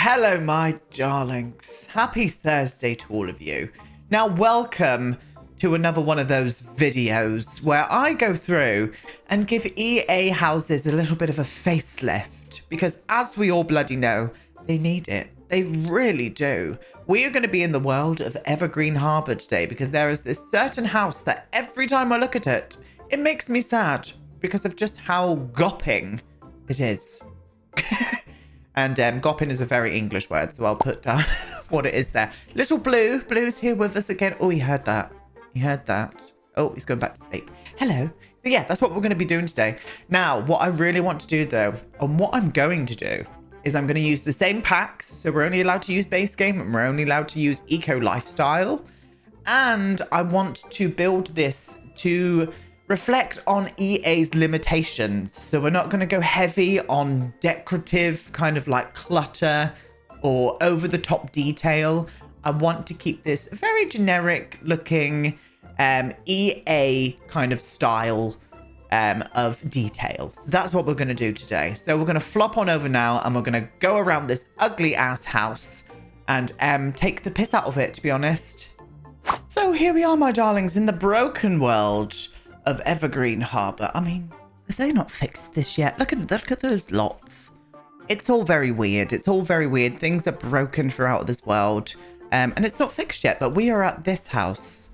Hello, my darlings. Happy Thursday to all of you. Now, welcome to another one of those videos where I go through and give EA houses a little bit of a facelift because, as we all bloody know, they need it. They really do. We are going to be in the world of Evergreen Harbour today because there is this certain house that every time I look at it, it makes me sad because of just how gopping it is. And gopping is a very English word, so I'll put down what it is there. Little Blue. Blue's here with us again. Oh, he heard that. He heard that. Oh, he's going back to sleep. Hello. So yeah, that's what we're going to be doing today. Now, what I really want to do though, and what I'm going to do, is I'm going to use the same packs. So we're only allowed to use base game and we're only allowed to use eco lifestyle. And I want to build this to reflect on EA's limitations. So we're not going to go heavy on decorative kind of like clutter or over the top detail. I want to keep this very generic looking EA kind of style of detail. So that's what we're going to do today. So we're going to flop on over now and we're going to go around this ugly ass house and take the piss out of it, to be honest. So here we are, my darlings, in the broken world of Evergreen Harbour. I mean, have they not fixed this yet? Look at those lots. It's all very weird. It's all very weird. Things are broken throughout this world. And it's not fixed yet, but we are at this house.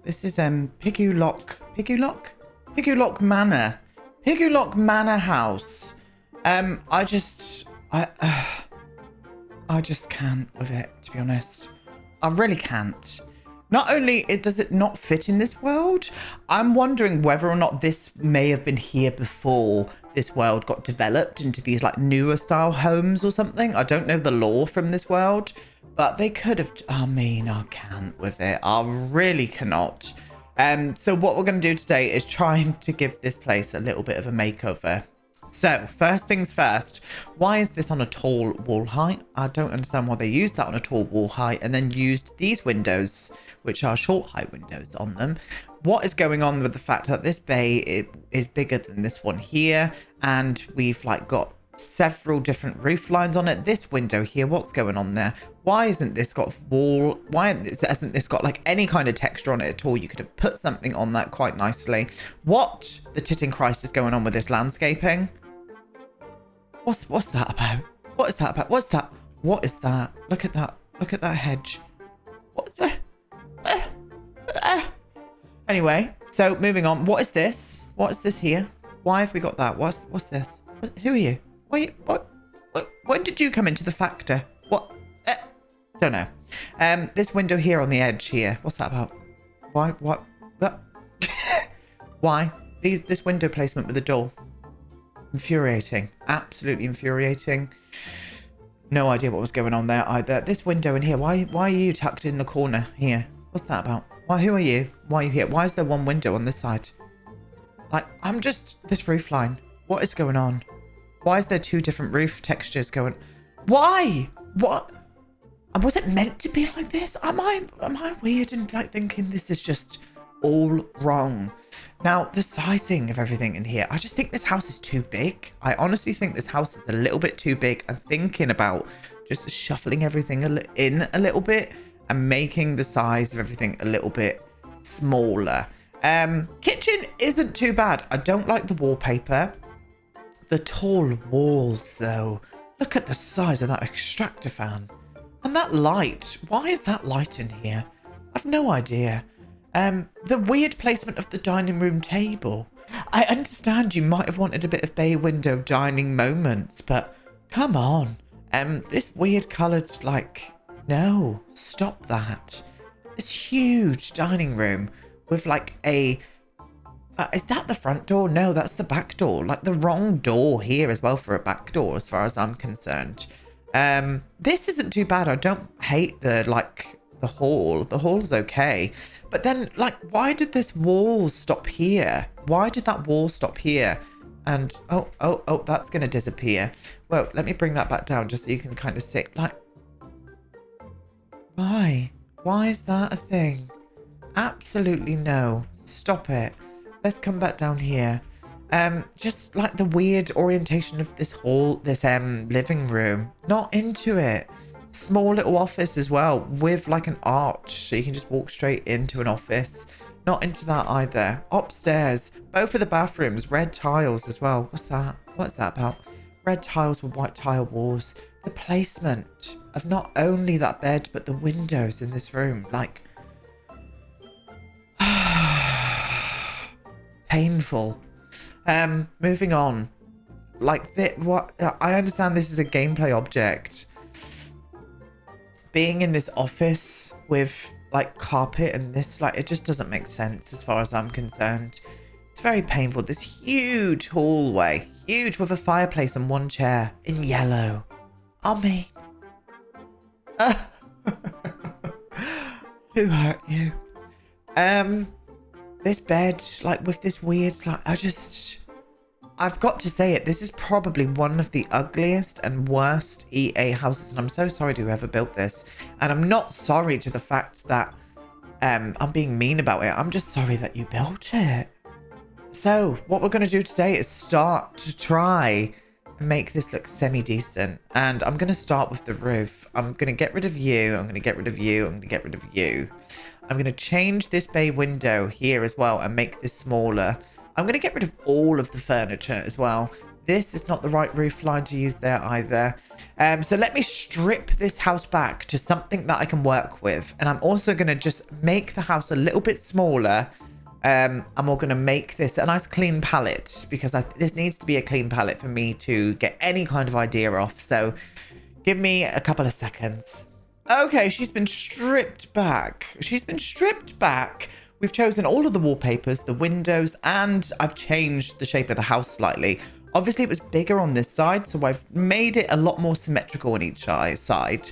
This is Pigulock Manor. Pigulock Manor House. I just can't with it, to be honest. I really can't. Not only does it not fit in this world, I'm wondering whether or not this may have been here before this world got developed into these like newer style homes or something. I don't know the lore from this world, but they could have. I mean, I can't with it. I really cannot. So what we're going to do today is trying to give this place a little bit of a makeover. So, first things first, why is this on a tall wall height? I don't understand why they used that on a tall wall height and then used these windows, which are short height windows on them. What is going on with the fact that this bay is bigger than this one here, and we've like got several different roof lines on it. This window here, what's going on there? Why isn't this got wall? Why hasn't this got like any kind of texture on it at all? You could have put something on that quite nicely. What the titting Christ is going on with this landscaping? What's that about? What is that about? What's that? What is that? Look at that. Look at that hedge. What? Anyway, so moving on. What is this? What is this here? Why have we got that? What's this? Who are you? What? When did you come into the factor? What? Don't know. This window here on the edge here. What's that about? Why? What? Why? This window placement with the door. Infuriating. Absolutely infuriating. No idea what was going on there either. This window in here. Why are you tucked in the corner here? What's that about? Who are you? Why are you here? Why is there one window on this side? Like, I'm just... This roof line. What is going on? Why is there two different roof textures going... Why? What? Was it meant to be like this? Am I weird and like thinking this is just all wrong? Now, the sizing of everything in here, I just think this house is too big. I honestly think this house is a little bit too big. I'm thinking about just shuffling everything in a little bit and making the size of everything a little bit smaller. Kitchen isn't too bad. I don't like the wallpaper. The tall walls, though. Look at the size of that extractor fan. And that light. Why is that light in here? I've no idea. The weird placement of the dining room table. I understand you might have wanted a bit of bay window dining moments, but come on. This weird coloured, like, no, stop that. This huge dining room with like a... is that the front door? No, that's the back door. Like the wrong door here as well for a back door as far as I'm concerned. This isn't too bad. I don't hate the hall. The hall's okay. But then, like, why did this wall stop here? Why did that wall stop here? And, oh, that's going to disappear. Well, let me bring that back down just so you can kind of see. Like, why? Why is that a thing? Absolutely no. Stop it. Let's come back down here. Just like the weird orientation of this hall, this living room. Not into it. Small little office as well with like an arch so you can just walk straight into an office. Not into that either. Upstairs, both of the bathrooms, red tiles as well. What's that? What's that about? Red tiles with white tile walls. The placement of not only that bed but the windows in this room, like painful. Moving on. Like that, what I understand this is a gameplay object. Being in this office with like carpet and this, like, it just doesn't make sense as far as I'm concerned. It's very painful. This huge hallway, huge, with a fireplace and one chair in yellow. I mean, who hurt you? This bed, like with this weird, like, I've got to say it. This is probably one of the ugliest and worst EA houses, and I'm so sorry to whoever built this. And I'm not sorry to the fact that I'm being mean about it. I'm just sorry that you built it. So what we're going to do today is start to try and make this look semi-decent. And I'm going to start with the roof. I'm going to get rid of you. I'm going to get rid of you. I'm going to get rid of you. I'm going to change this bay window here as well and make this smaller. I'm going to get rid of all of the furniture as well. This is not the right roof line to use there either. So let me strip this house back to something that I can work with. And I'm also going to just make the house a little bit smaller. And we're going to make this a nice clean palette, because this needs to be a clean palette for me to get any kind of idea off. So give me a couple of seconds. Okay, she's been stripped back. She's been stripped back. We've chosen all of the wallpapers, the windows, and I've changed the shape of the house slightly. Obviously, it was bigger on this side, so I've made it a lot more symmetrical on each side.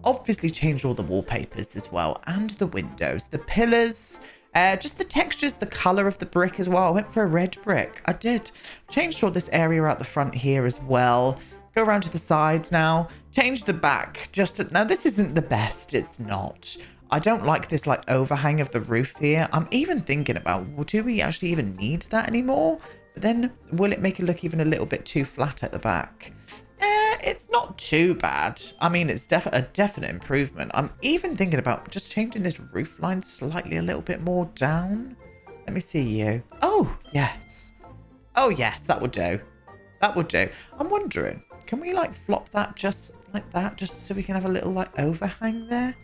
Obviously, changed all the wallpapers as well, and the windows, the pillars, just the textures, the color of the brick as well. I went for a red brick. I did. Changed all this area out the front here as well. Go around to the sides now. Change the back. Now, this isn't the best. It's not. I don't like this like overhang of the roof here. I'm even thinking about, well, do we actually even need that anymore? But then will it make it look even a little bit too flat at the back? It's not too bad. I mean, it's a definite improvement. I'm even thinking about just changing this roof line slightly a little bit more down. Let me see you. Oh, yes. Oh, yes, that would do. That would do. I'm wondering, can we like flop that just like that, just so we can have a little like overhang there?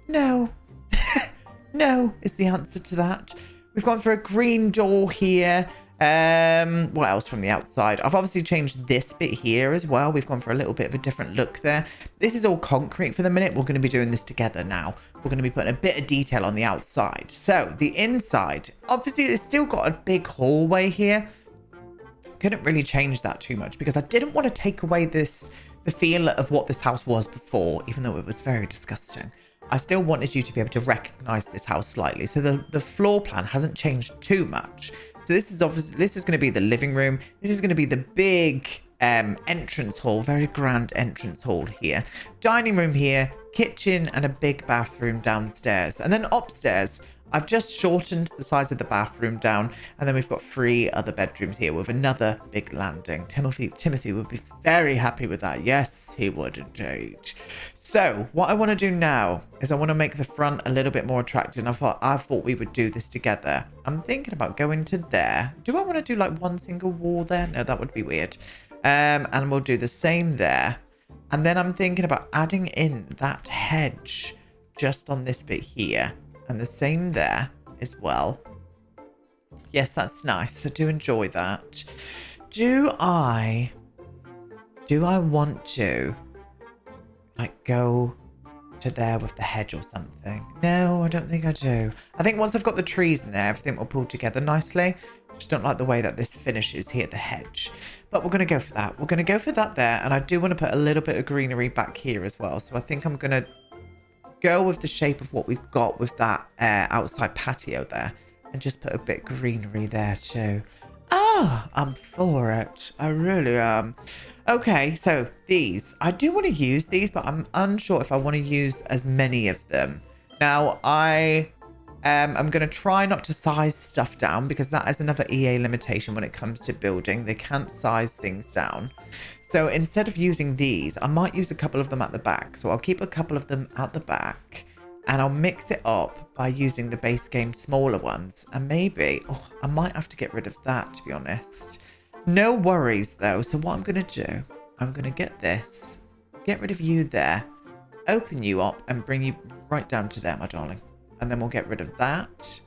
No. No is the answer to that. We've gone for a green door here. What else from the outside? I've obviously changed this bit here as well. We've gone for a little bit of a different look there. This is all concrete for the minute. We're going to be doing this together now. We're going to be putting a bit of detail on the outside. So the inside, obviously it's still got a big hallway here. Couldn't really change that too much because I didn't want to take away the feel of what this house was before, even though it was very disgusting. I still wanted you to be able to recognize this house slightly. So the floor plan hasn't changed too much. So this is obviously, this is going to be the living room. This is going to be the big entrance hall, very grand entrance hall here. Dining room here, kitchen, and a big bathroom downstairs. And then upstairs, I've just shortened the size of the bathroom down, and then we've got 3 other bedrooms here with another big landing. Timothy would be very happy with that. Yes, he would indeed. So what I want to do now is I want to make the front a little bit more attractive. I thought we would do this together. I'm thinking about going to there. Do I want to do like one single wall there? No, that would be weird. And we'll do the same there. And then I'm thinking about adding in that hedge just on this bit here. And the same there as well. Yes, that's nice. I do enjoy that. Do I want to like go to there with the hedge or something? No, I don't think I do. I think once I've got the trees in there, everything will pull together nicely. I just don't like the way that this finishes here, the hedge. But we're going to go for that. We're going to go for that there. And I do want to put a little bit of greenery back here as well. So I think I'm going to go with the shape of what we've got with that outside patio there. And just put a bit of greenery there too. Ah, I'm for it. I really am. Okay, so these. I do want to use these, but I'm unsure if I want to use as many of them. Now, I I'm going to try not to size stuff down because that is another EA limitation when it comes to building. They can't size things down. So instead of using these, I might use a couple of them at the back. So I'll keep a couple of them at the back and I'll mix it up by using the base game smaller ones. And maybe, oh, I might have to get rid of that, to be honest. No worries though. So what I'm going to do, I'm going to get this, get rid of you there, open you up and bring you right down to there, my darling. And then we'll get rid of that.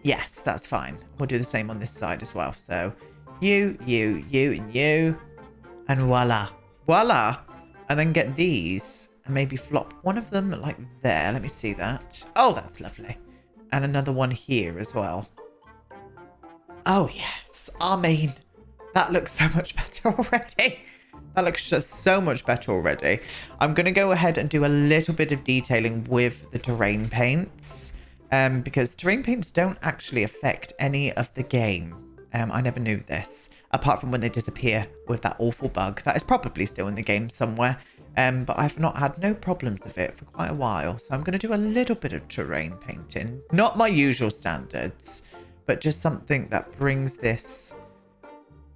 Yes, that's fine. We'll do the same on this side as well. So you, and you. And voila. Voila. And then get these and maybe flop one of them like there. Let me see that. Oh, that's lovely. And another one here as well. Oh, yes. I mean, that looks so much better already. That looks just so much better already. I'm going to go ahead and do a little bit of detailing with the terrain paints. Because terrain paints don't actually affect any of the game. I never knew this. Apart from when they disappear with that awful bug. That is probably still in the game somewhere. But I've not had no problems with it for quite a while. So I'm going to do a little bit of terrain painting. Not my usual standards. But just something that brings this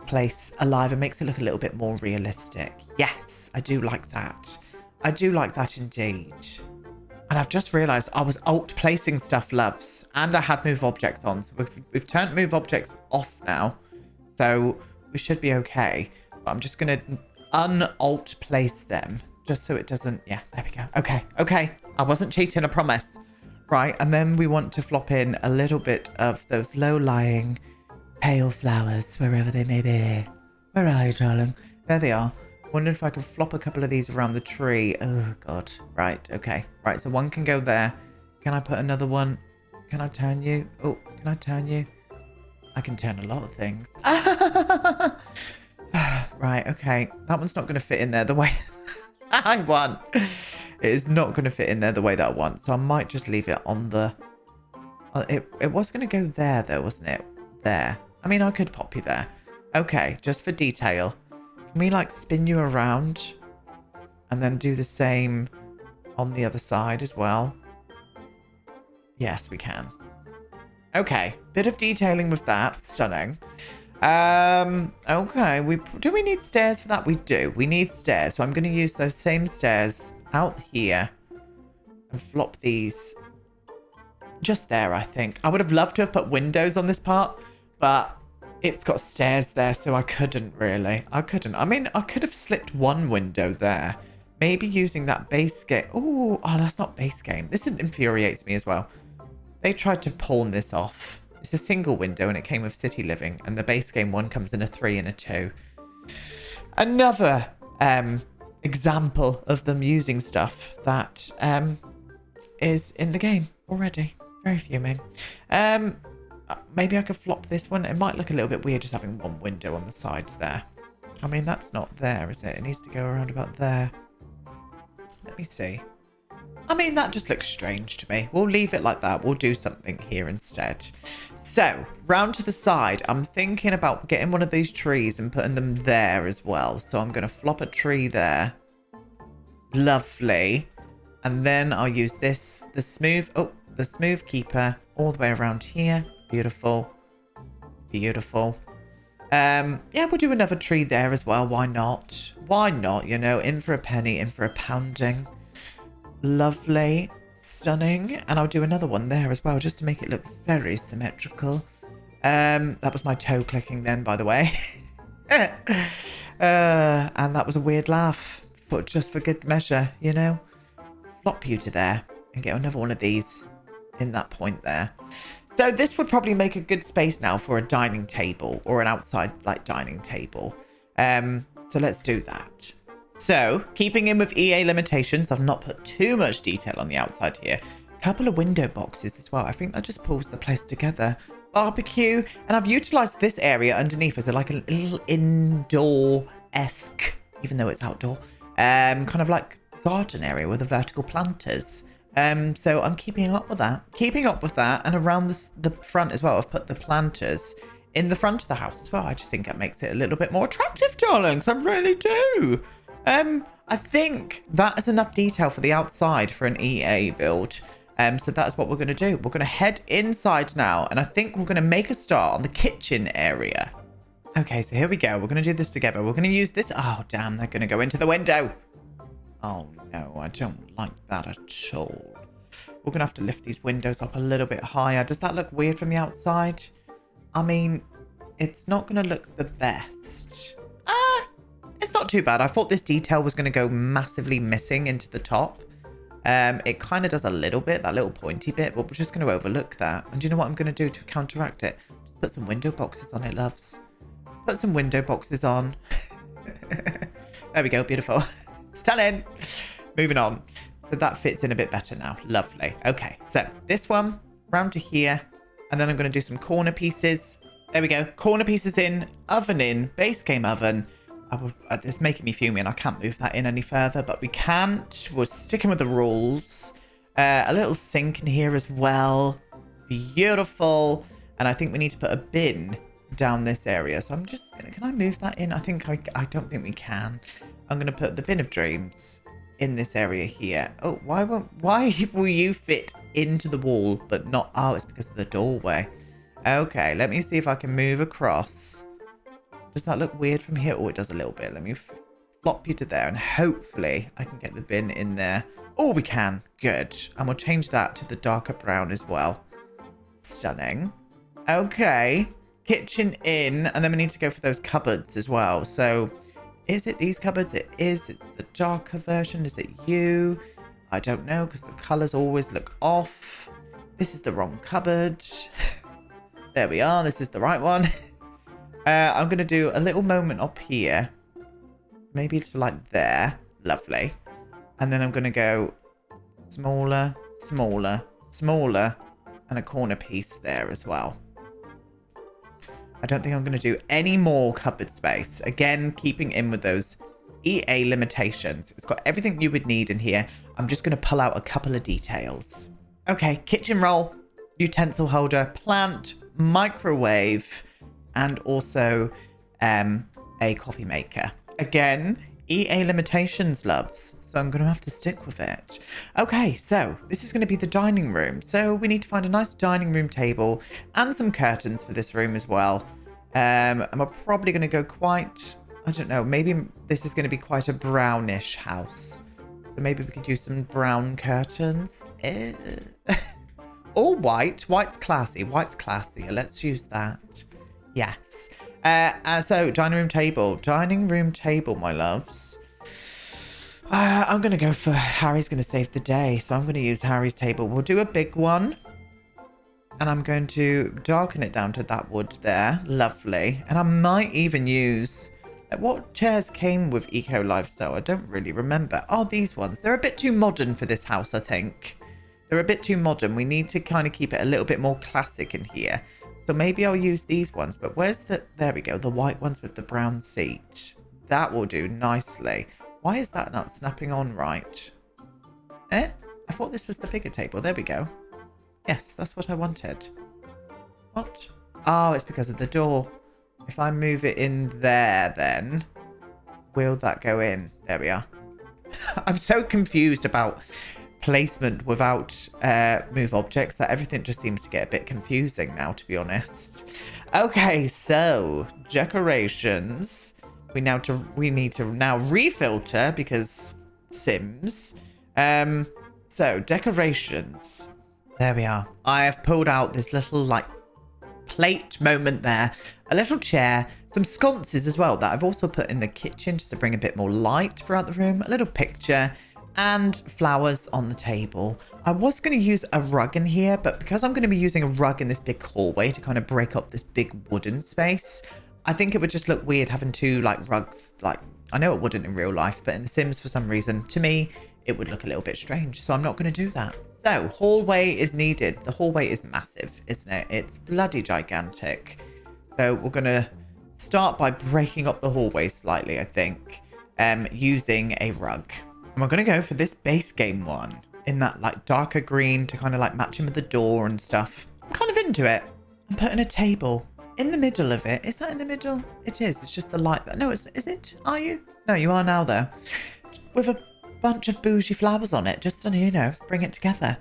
place alive and makes it look a little bit more realistic. Yes, I do like that. I do like that indeed. And I've just realized I was alt placing stuff, loves, and I had move objects on, so we've turned move objects off now, so we should be okay. But I'm just gonna un-alt place them just so it doesn't. Yeah, there we go. Okay, I wasn't cheating, I promise. Right, and then we want to flop in a little bit of those low-lying pale flowers, wherever they may be. Where are you, darling? There they are. Wonder if I can flop a couple of these around the tree. Oh, God. Right, okay. Right, so one can go there. Can I put another one? Can I turn you? Oh, can I turn you? I can turn a lot of things. Right, okay. That one's not going to fit in there the way I want. It is not going to fit in there the way that I want. So I might just leave it on the... It was going to go there, though, wasn't it? There. I mean, I could pop you there. Okay, just for detail. Can we, like, spin you around? And then do the same on the other side as well? Yes, we can. Okay, bit of detailing with that. Stunning. Okay, do we need stairs for that? We do. We need stairs. So I'm going to use those same stairs out here and flop these just there, I think. I would have loved to have put windows on this part, but it's got stairs there, so I couldn't really. I mean, I could have slipped one window there. Maybe using that base game. Oh, that's not base game. This infuriates me as well. They tried to pawn this off. It's a single window and it came with City Living, and the base game one comes in a 3 and a 2. Another example of them using stuff that is in the game already. Very fuming. Maybe I could flop this one. It might look a little bit weird just having one window on the side there. I mean, that's not there, is it? It needs to go around about there. Let me see. I mean, that just looks strange to me. We'll leave it like that. We'll do something here instead. So, round to the side, I'm thinking about getting one of these trees and putting them there as well. So I'm going to flop a tree there. Lovely. And then I'll use this, the smooth keeper all the way around here. Beautiful. Beautiful. Yeah, we'll do another tree there as well. Why not? Why not? You know, in for a penny, in for a pounding. Lovely. Stunning. And I'll do another one there as well, just to make it look very symmetrical. That was my toe clicking then, by the way. And that was a weird laugh, but just for good measure, you know. Flop you to there and get another one of these in that point there. So this would probably make a good space now for a dining table or an outside like dining table. So let's do that. So keeping in with EA limitations, I've not put too much detail on the outside here. A couple of window boxes as well. I think that just pulls the place together. Barbecue. And I've utilized this area underneath as like a little indoor-esque, even though it's outdoor, kind of like garden area with the vertical planters. So I'm keeping up with that. And around the front as well, I've put the planters in the front of the house as well. I just think that makes it a little bit more attractive, darlings. I really do. I think that is enough detail for the outside for an EA build. So that's what we're going to do. We're going to head inside now. And I think we're going to make a start on the kitchen area. Okay, so here we go. We're going to do this together. We're going to use this. Oh, damn. They're going to go into the window. Oh, no. I don't like that at all. We're going to have to lift these windows up a little bit higher. Does that look weird from the outside? I mean, it's not going to look the best. It's not too bad. I thought this detail was going to go massively missing into the top. It kind of does a little bit, that little pointy bit, but we're just going to overlook that. And do you know what I'm going to do to counteract it? Just put some window boxes on it, loves. Put some window boxes on. There we go. Beautiful. Stunning. Moving on. So that fits in a bit better now. Lovely. Okay. So this one round to here. And then I'm going to do some corner pieces. There we go. Corner pieces in. Oven in. Base game oven. It's making me fuming. I can't move that in any further. But we can't. We're sticking with the rules. A little sink in here as well. Beautiful. And I think we need to put a bin down this area. So I'm just gonna, can I move that in? I don't think we can. I'm gonna put the bin of dreams in this area here. Oh, why will you fit into the wall but not? Oh, it's because of the doorway. Okay, let me see if I can move across. Does that look weird from here? Oh, it does a little bit. Let me flop you to there and hopefully I can get the bin in there. Oh, we can. Good. And we'll change that to the darker brown as well. Stunning. Okay. Kitchen in, and then we need to go for those cupboards as well. So is it these cupboards? It is. It's the darker version. Is it you? I don't know because the colors always look off. This is the wrong cupboard. There we are. This is the right one. I'm going to do a little moment up here. Maybe to like there. Lovely. And then I'm going to go smaller, smaller, smaller, and a corner piece there as well. I don't think I'm going to do any more cupboard space. Again, keeping in with those EA limitations. It's got everything you would need in here. I'm just going to pull out a couple of details. Okay, kitchen roll, utensil holder, plant, microwave, and also a coffee maker. Again, EA limitations, loves. So I'm going to have to stick with it. Okay, so this is going to be the dining room. So we need to find a nice dining room table and some curtains for this room as well. And we're probably going to go quite, I don't know, maybe this is going to be quite a brownish house. So maybe we could use some brown curtains. Or white. White's classy. White's classy. Let's use that. Yes. So dining room table. Dining room table, my loves. I'm going to go for Harry's going to save the day. So I'm going to use Harry's table. We'll do a big one. And I'm going to darken it down to that wood there. Lovely. And I might even use... What chairs came with Eco Lifestyle? I don't really remember. Oh, these ones. They're a bit too modern for this house, I think. They're a bit too modern. We need to kind of keep it a little bit more classic in here. So maybe I'll use these ones. But where's the... There we go. The white ones with the brown seat. That will do nicely. Why is that not snapping on right? I thought this was the bigger table. There we go. Yes, that's what I wanted. What? Oh, it's because of the door. If I move it in there, then will that go in? There we are. I'm so confused about placement without move objects that everything just seems to get a bit confusing now, to be honest. Okay, so decorations. We need to now refilter because Sims. So decorations. There we are. I have pulled out this little like plate moment there. A little chair, some sconces as well that I've also put in the kitchen just to bring a bit more light throughout the room. A little picture and flowers on the table. I was going to use a rug in here, but because I'm going to be using a rug in this big hallway to kind of break up this big wooden space, I think it would just look weird having two like rugs. Like, I know it wouldn't in real life, but in The Sims for some reason, to me, it would look a little bit strange. So I'm not going to do that. So hallway is needed. The hallway is massive, isn't it? It's bloody gigantic. So we're going to start by breaking up the hallway slightly, I think, using a rug. And we're going to go for this base game one in that like darker green to kind of like match in with the door and stuff. I'm kind of into it. I'm putting a table in the middle of it. Is that in the middle? It is. It's just the light. No, is it? Are you? No, you are now there. With a bunch of bougie flowers on it, just to, you know, bring it together.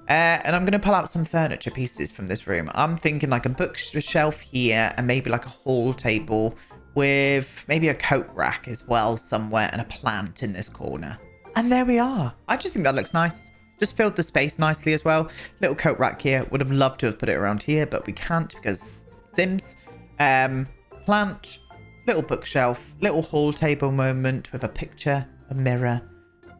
And I'm going to pull out some furniture pieces from this room. I'm thinking like a bookshelf here and maybe like a hall table with maybe a coat rack as well somewhere and a plant in this corner. And there we are. I just think that looks nice. Just filled the space nicely as well. Little coat rack here. Would have loved to have put it around here, but we can't because Sims. Plant, little bookshelf, little hall table moment with a picture, a mirror.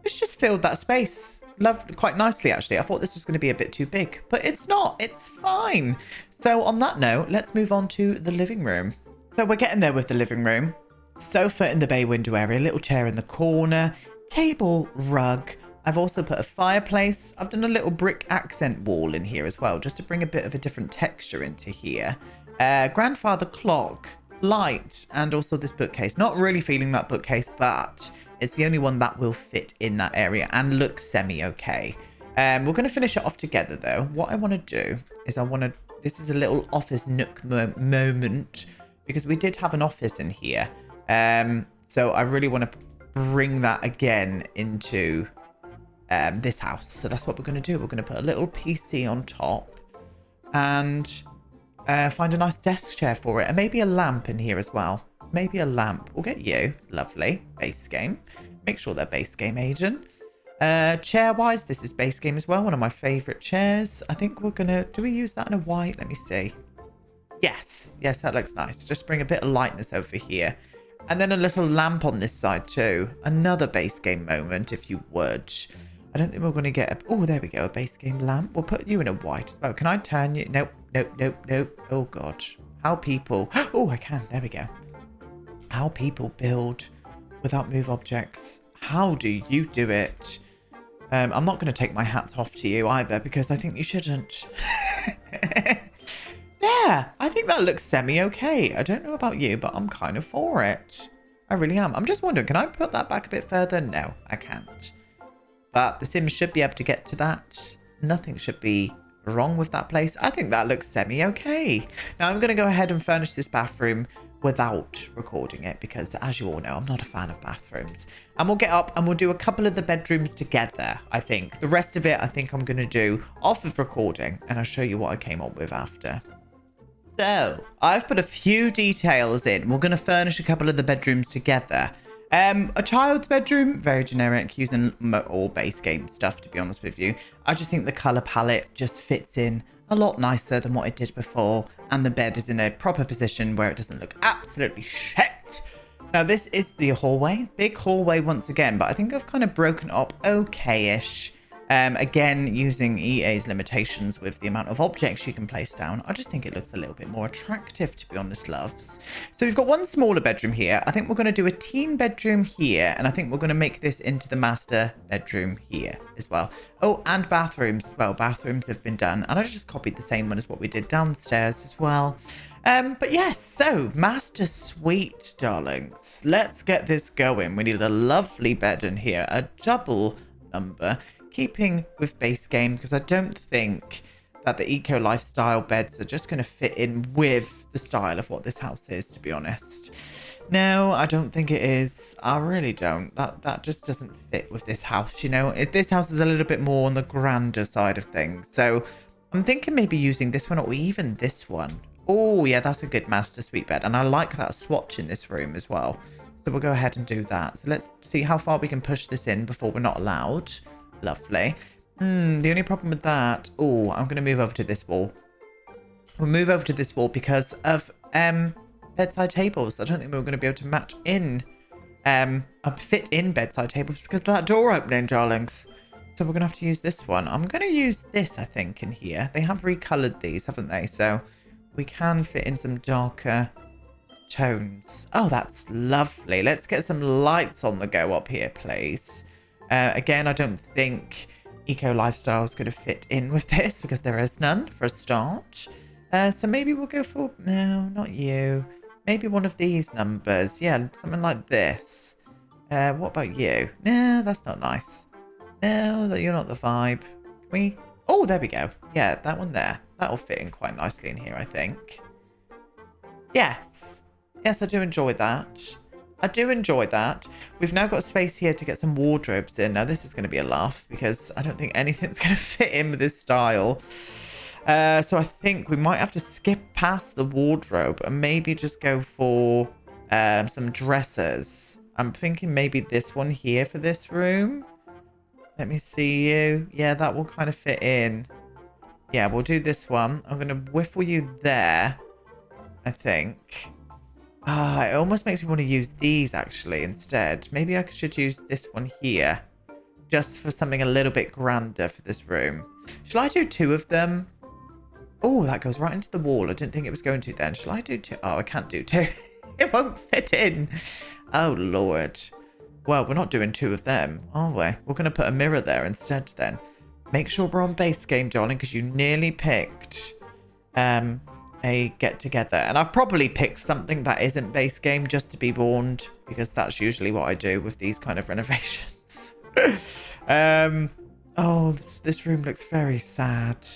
It's just filled that space. Loved quite nicely, actually. I thought this was going to be a bit too big, but it's not. It's fine. So on that note, let's move on to the living room. So we're getting there with the living room. Sofa in the bay window area, little chair in the corner, table, rug. I've also put a fireplace. I've done a little brick accent wall in here as well, just to bring a bit of a different texture into here. Grandfather clock, light, and also this bookcase. Not really feeling that bookcase, but it's the only one that will fit in that area and look semi-okay. We're going to finish it off together, though. What I want to do is this is a little office nook moment, because we did have an office in here. So I really want to bring that again into this house. So that's what we're going to do. We're going to put a little PC on top and find a nice desk chair for it. And maybe a lamp in here as well. Maybe a lamp. We'll get you. Lovely. Base game. Make sure they're base game, Aiden. Chair-wise, this is base game as well. One of my favourite chairs. I think we're going to... Do we use that in a white? Let me see. Yes. Yes, that looks nice. Just bring a bit of lightness over here. And then a little lamp on this side too. Another base game moment, if you would. I don't think we're going to get a... Oh, there we go. A base game lamp. We'll put you in a white as well. Can I turn you? Nope. Nope. Nope. Nope. Oh, God. How people... Oh, I can. There we go. How people build without move objects. How do you do it? I'm not going to take my hat off to you either, because I think you shouldn't. There. I think that looks semi-okay. I don't know about you, but I'm kind of for it. I really am. I'm just wondering, can I put that back a bit further? No, I can't. But the Sims should be able to get to that. Nothing should be wrong with that place. I think that looks semi-okay. Now I'm going to go ahead and furnish this bathroom without recording it, because as you all know, I'm not a fan of bathrooms. And we'll get up and we'll do a couple of the bedrooms together, I think. The rest of it, I think I'm going to do off of recording, and I'll show you what I came up with after. So, I've put a few details in. We're going to furnish a couple of the bedrooms together. A child's bedroom, very generic, using all base game stuff, to be honest with you. I just think the colour palette just fits in a lot nicer than what it did before, and the bed is in a proper position where it doesn't look absolutely shit. Now, this is the hallway. Big hallway once again, but I think I've kind of broken up okay-ish. Again, using EA's limitations with the amount of objects you can place down. I just think it looks a little bit more attractive, to be honest, loves. So we've got one smaller bedroom here. I think we're going to do a teen bedroom here, and I think we're going to make this into the master bedroom here as well. Oh, and bathrooms as well. Bathrooms have been done, and I just copied the same one as what we did downstairs as well. But yes, so master suite, darlings. Let's get this going. We need a lovely bed in here, a double number. Keeping with base game, because I don't think that the eco lifestyle beds are just going to fit in with the style of what this house is, to be honest. No, I don't think it is. I really don't. That just doesn't fit with this house, you know. This house is a little bit more on the grander side of things. So I'm thinking maybe using this one or even this one. Oh, yeah, that's a good master suite bed. And I like that swatch in this room as well. So we'll go ahead and do that. So let's see how far we can push this in before we're not allowed. Lovely. The only problem with that... Oh, I'm going to move over to this wall. We'll move over to this wall because of bedside tables. I don't think we're going to be able to match in... fit in bedside tables because of that door opening, darlings. So we're going to have to use this one. I'm going to use this, I think, in here. They have recolored these, haven't they? So we can fit in some darker tones. Oh, that's lovely. Let's get some lights on the go up here, please. Again, I don't think eco lifestyle is going to fit in with this because there is none for a start. So maybe we'll go for... No, not you. Maybe one of these numbers. Yeah, something like this. What about you? No, that's not nice. No, you're not the vibe. Can we... Oh, there we go. Yeah, that one there. That'll fit in quite nicely in here, I think. Yes. Yes, I do enjoy that. I do enjoy that. We've now got space here to get some wardrobes in. Now, this is going to be a laugh because I don't think anything's going to fit in with this style. So I think we might have to skip past the wardrobe and maybe just go for some dressers. I'm thinking maybe this one here for this room. Let me see you. Yeah, that will kind of fit in. Yeah, we'll do this one. I'm going to whiffle you there, I think. It almost makes me want to use these actually instead. Maybe I should use this one here. Just for something a little bit grander for this room. Shall I do 2 of them? Oh, that goes right into the wall. I didn't think it was going to then. Shall I do 2? Oh, I can't do 2. It won't fit in. Oh, Lord. Well, we're not doing 2 of them, are we? We're going to put a mirror there instead then. Make sure we're on base game, darling, because you nearly picked a get-together. And I've probably picked something that isn't base game, just to be warned, because that's usually what I do with these kind of renovations. Oh, this room looks very sad.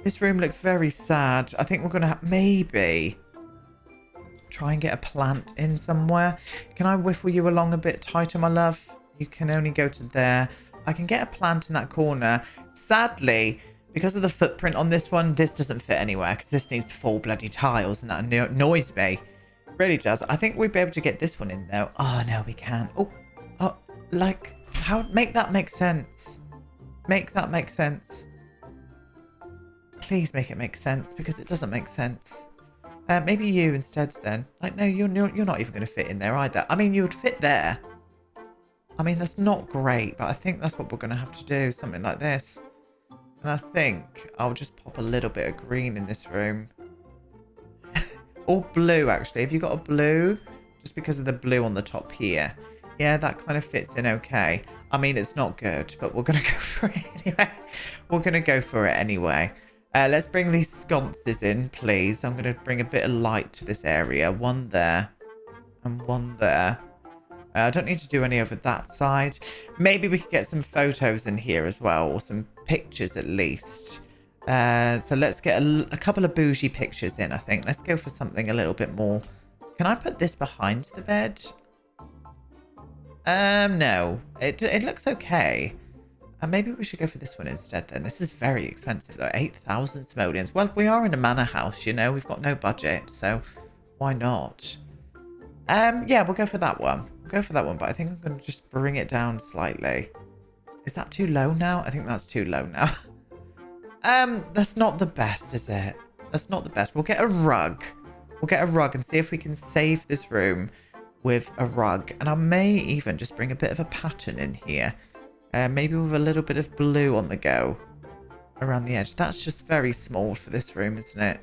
This room looks very sad. I think we're going to maybe try and get a plant in somewhere. Can I whiffle you along a bit tighter, my love? You can only go to there. I can get a plant in that corner. Sadly, because of the footprint on this one, this doesn't fit anywhere because this needs 4 bloody tiles and that annoys me. It really does. I think we'd be able to get this one in though. Oh, no, we can't. Oh, like, how? Make that make sense. Make that make sense. Please make it make sense because it doesn't make sense. Maybe you instead then. Like, no, you're not even going to fit in there either. I mean, you would fit there. I mean, that's not great, but I think that's what we're going to have to do. Something like this. And I think I'll just pop a little bit of green in this room. Or blue, actually. Have you got a blue? Just because of the blue on the top here. Yeah, that kind of fits in okay. I mean, it's not good, but we're going to go for it anyway. We're going to go for it anyway. Let's bring these sconces in, please. I'm going to bring a bit of light to this area. 1 there and 1 there. I don't need to do any over that side. Maybe we could get some photos in here as well, or some pictures at least. So let's get a couple of bougie pictures in, I think. Let's go for something a little bit more. Can I put this behind the bed? No. It looks okay. Maybe we should go for this one instead then. This is very expensive though. 8,000 simoleons. Well, we are in a manor house, you know. We've got no budget, so why not? Yeah, we'll go for that one. We'll go for that one, but I think I'm going to just bring it down slightly. Is that too low now? I think that's too low now. That's not the best, is it? That's not the best. We'll get a rug. We'll get a rug and see if we can save this room with a rug. And I may even just bring a bit of a pattern in here. Maybe with a little bit of blue on the go around the edge. That's just very small for this room, isn't it?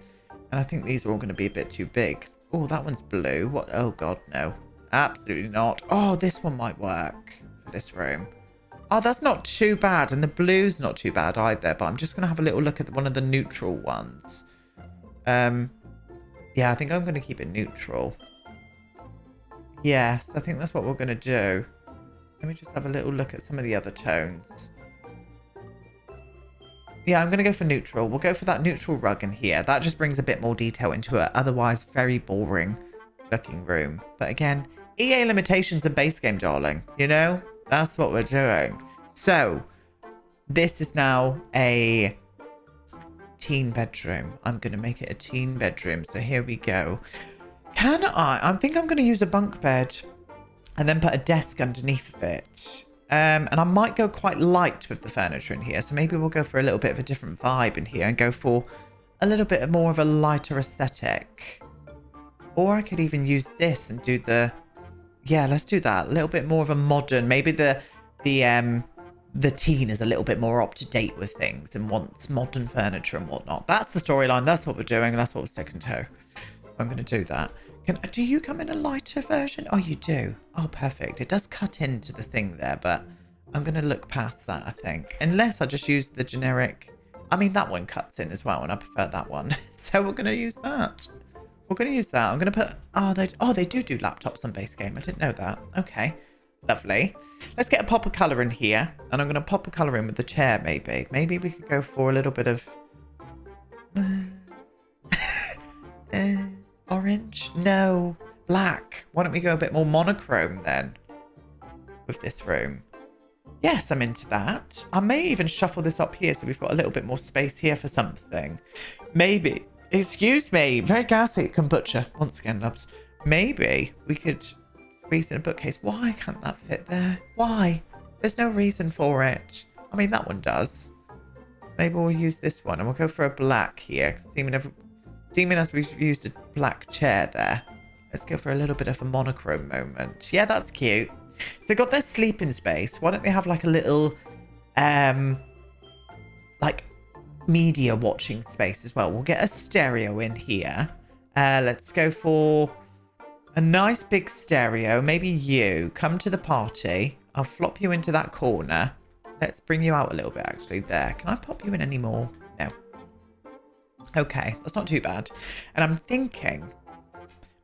And I think these are all going to be a bit too big. Oh, that one's blue. What? Oh, God, no. Absolutely not. Oh, this one might work for this room. Oh, that's not too bad. And the blue's not too bad either. But I'm just going to have a little look at one of the neutral ones. Yeah, I think I'm going to keep it neutral. Yes, I think that's what we're going to do. Let me just have a little look at some of the other tones. Yeah, I'm going to go for neutral. We'll go for that neutral rug in here. That just brings a bit more detail into an otherwise very boring looking room. But again, EA limitations and base game, darling. You know, that's what we're doing. So, this is now a teen bedroom. I'm going to make it a teen bedroom. So here we go. I think I'm going to use a bunk bed and then put a desk underneath of it. And I might go quite light with the furniture in here. So maybe we'll go for a little bit of a different vibe in here and go for a little bit more of a lighter aesthetic. Or I could even use this and do the... Yeah, let's do that. A little bit more of a modern... Maybe the teen is a little bit more up to date with things and wants modern furniture and whatnot. That's the storyline. That's what we're doing. That's what we're sticking to. So I'm going to do that. Do you come in a lighter version? Oh, you do. Oh, perfect. It does cut into the thing there, but I'm going to look past that, I think. Unless I just use the generic... I mean, that one cuts in as well, and I prefer that one. So we're going to use that. We're going to use that. I'm going to put... they do laptops on base game. I didn't know that. Okay. Lovely. Let's get a pop of colour in here. And I'm going to pop a colour in with the chair, maybe. Maybe we could go for a little bit of... orange? No. black. Why don't we go a bit more monochrome then with this room? Yes, I'm into that. I may even shuffle this up here so we've got a little bit more space here for something. Maybe, excuse me, very gassy kombucha. Once again, loves. Maybe we could squeeze in a bookcase. Why can't that fit there? Why? There's no reason for it. I mean, that one does. Maybe we'll use this one and we'll go for a black here. Seeming as we've used a black chair there. Let's go for a little bit of a monochrome moment. Yeah, that's cute. So they've got their sleeping space. Why don't they have like a little, like media watching space as well? We'll get a stereo in here. Let's go for a nice big stereo. Maybe you come to the party. I'll flop you into that corner. Let's bring you out a little bit actually there. Can I pop you in anymore? No. Okay, that's not too bad. And I'm thinking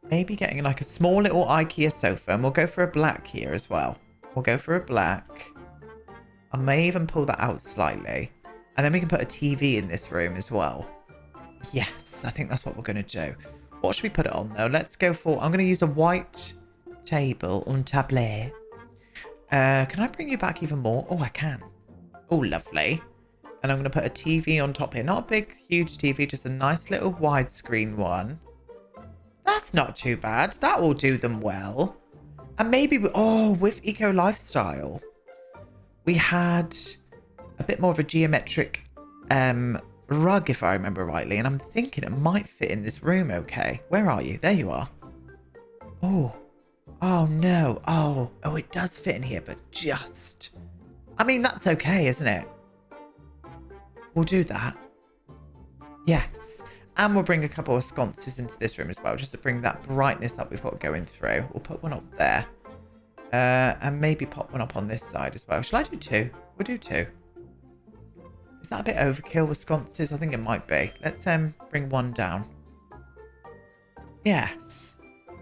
maybe getting like a small little IKEA sofa, and we'll go for a black here as well. We'll go for a black. I may even pull that out slightly. And then we can put a TV in this room as well. Yes, I think that's what we're going to do. What should we put it on though? Let's go for, I'm going to use a white table, un tablet. Can I bring you back even more? Oh, I can. Oh, lovely. And I'm going to put a TV on top here. Not a big, huge TV, just a nice little widescreen one. That's not too bad. That will do them well. And maybe, with Eco Lifestyle, we had a bit more of a geometric rug, if I remember rightly. And I'm thinking it might fit in this room okay. Where are you? There you are. Oh, no. Oh, it does fit in here, but just... I mean, that's okay, isn't it? We'll do that. Yes. And we'll bring a couple of sconces into this room as well, just to bring that brightness that we've got going through. We'll put one up there. And maybe pop one up on this side as well. Shall I do two? We'll do two. Is that a bit overkill with sconces? I think it might be. Let's bring one down. Yes.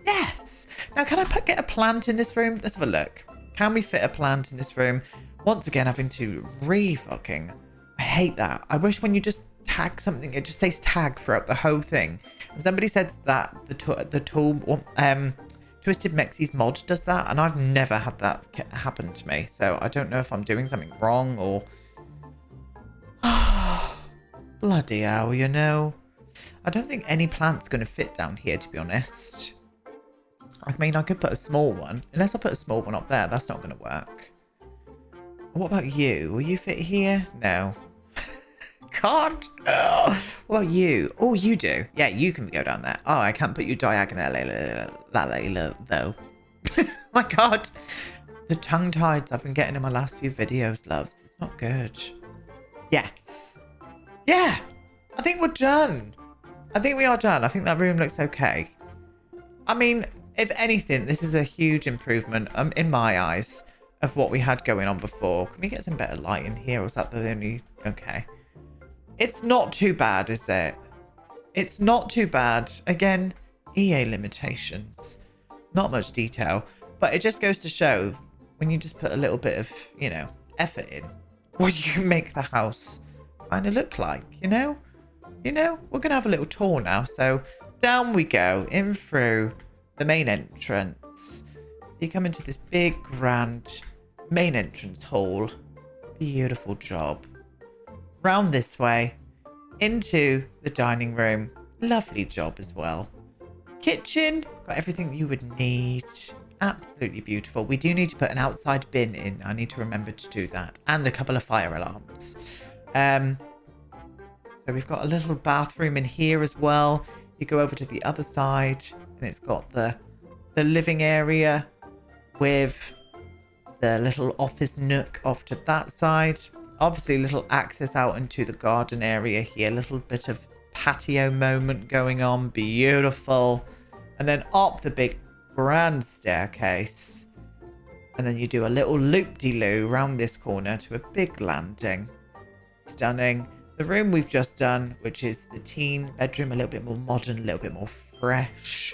Yes. Now, can I get a plant in this room? Let's have a look. Can we fit a plant in this room? Once again, having to re-fucking... I hate that. I wish when you just tag something, it just says tag throughout the whole thing. And somebody said that the tool, Twisted Mexie's mod does that, and I've never had that happen to me. So I don't know if I'm doing something wrong or... Bloody hell, you know. I don't think any plant's going to fit down here, to be honest. I mean, I could put a small one. Unless I put a small one up there, that's not going to work. What about you? Will you fit here? No. God. Oh. What about you? Oh, you do. Yeah, you can go down there. Oh, I can't put you diagonally, though. My God. The tongue tides I've been getting in my last few videos, loves. It's not good. Yes. Yeah. I think we're done. I think we are done. I think that room looks okay. I mean, if anything, this is a huge improvement in my eyes of what we had going on before. Can we get some better light in here? Or was that the only... Okay. It's not too bad, is it? It's not too bad. Again, EA limitations. Not much detail. But it just goes to show when you just put a little bit of, you know, effort in, what you can make the house kind of look like, you know? You know, we're going to have a little tour now. So down we go, in through the main entrance. So you come into this big, grand main entrance hall. Beautiful job. Round this way, into the dining room. Lovely job as well. Kitchen, got everything you would need. Absolutely beautiful. We do need to put an outside bin in. I need to remember to do that. And a couple of fire alarms. So we've got a little bathroom in here as well. You go over to the other side and it's got the living area with the little office nook off to that side. Obviously, a little access out into the garden area here. A little bit of patio moment going on. Beautiful. And then up the big grand staircase. And then you do a little loop-de-loo around this corner to a big landing. Stunning. The room we've just done, which is the teen bedroom, a little bit more modern, a little bit more fresh.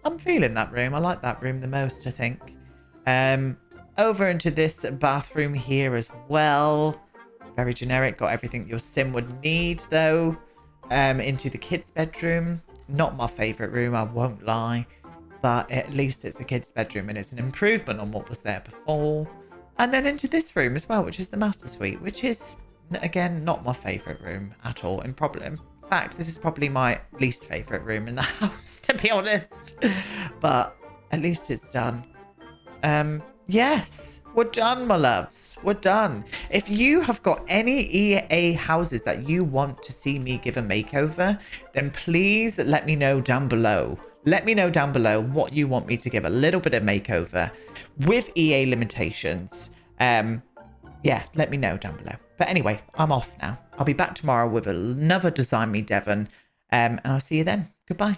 I'm feeling that room. I like that room the most, I think. Over into this bathroom here as well. Very generic. Got everything your sim would need, though. Into the kids' bedroom. Not my favourite room, I won't lie. but at least it's a kid's bedroom and it's an improvement on what was there before. And then into this room as well, which is the master suite, which is, again, not my favourite room at all. In fact, this is probably my least favourite room in the house, to be honest. But at least it's done. Yes, we're done, my loves. We're done. If you have got any EA houses that you want to see me give a makeover, then please let me know down below. Let me know down below what you want me to give a little bit of makeover with EA limitations. Yeah, let me know down below. But anyway, I'm off now. I'll be back tomorrow with another Design Me Devon. And I'll see you then. Goodbye.